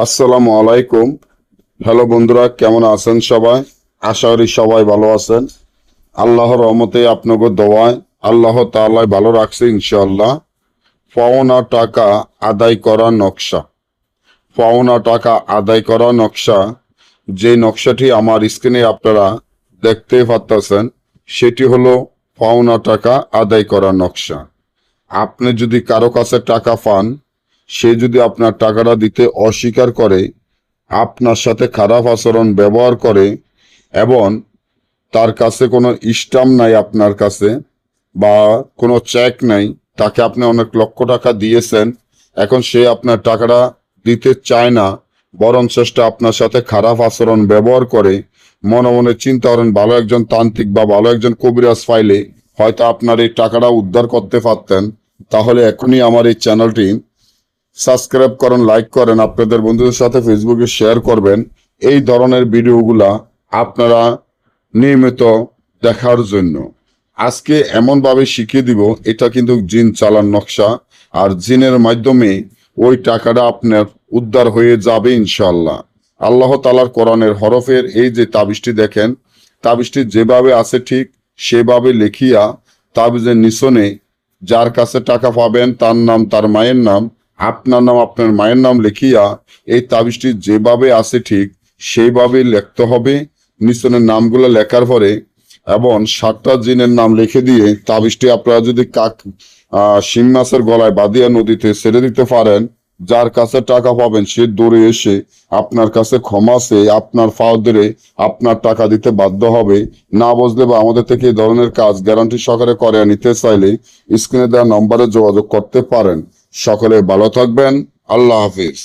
আসসালামু আলাইকুম। হ্যালো বন্ধুরা, কেমন আছেন সবাই? আশা করি সবাই ভালো আছেন। আল্লাহর রহমতে আপনাকে দোয়ায় আল্লাহ তাআলা ভালো রাখছে ইনশাআল্লাহ। পাওনা টাকা আদায় করা নকশা। পাওনা টাকা আদায় করা নকশা, যে নকশাটি আমার স্ক্রিনে আপনারা দেখতে পাচ্ছেন, সেটি হলো পাওনা টাকা আদায় করা নকশা। আপনি যদি কারো কাছে টাকা পান, সে যদি আপনার টাকাটা দিতে অস্বীকার করে, আপনার সাথে খারাপ আচরণ ব্যবহার করে এবং তার কাছে কোনো স্ট্যাম্প নাই আপনার কাছে বা কোনো চেক নাই, তাকে আপনি অনেক লক্ষ টাকা দিয়েছেন, এখন সে আপনার টাকাটা দিতে চায় না, বরং চেষ্টা আপনার সাথে খারাপ আচরণ ব্যবহার করে, মনে মনে চিন্তা করেন ভালো একজন তান্ত্রিক বা ভালো একজন কবিরাজ পাইলে হয়তো আপনার এই টাকাটা উদ্ধার করতে পারতেন। তাহলে এখনই আমার এই চ্যানেলটি সাবস্ক্রাইব করেন, লাইক করেন, আপনাদের বন্ধুদের সাথে ফেসবুকে শেয়ার করবেন এই ধরনের ভিডিওগুলা আপনারা নিয়মিত দেখার জন্য। আজকে এমনভাবে শিখিয়ে দিব, এটা কিন্তু জিন চালান নকশা, আর জিনের মাধ্যমে ওই টাকাটা আপনার উদ্ধার হয়ে যাবে ইনশাল্লাহ। আল্লাহ তাআলার কোরআনের হরফের এই যে তাবিজটি দেখেন, তাবিজটি যেভাবে আছে ঠিক সেভাবে লিখিয়া তাবিজের নিচনে যার কাছে টাকা পাবেন তার নাম, তার মায়ের নাম, আপনার নাম, আপনার মায়ের নাম লিখিয়া এই তাবিজটি যেভাবে আছে ঠিক সেইভাবে লিখতে হবে। নিচনের নামগুলো লেখার পরে এবং 7টা জিনের নাম লিখে দিয়ে তাবিজটি আপনারা যদি শিং মাছের গলায় বাঁধিয়া নদীতে ছেড়ে দিতে পারেন, যার কাছে টাকা পাবেন সে দৌড়ে এসে আপনার কাছে ক্ষমা চেয়ে আপনার পাও ধরে আপনার টাকা দিতে বাধ্য হবে। না বুঝলে বা আমাদের থেকে এই ধরনের কাজ গ্যারান্টি সহকারে করে নিতে চাইলে স্ক্রিনে দেওয়া নম্বরে যোগাযোগ করতে পারেন। সকলে ভালো থাকবেন। আল্লাহ হাফিজ।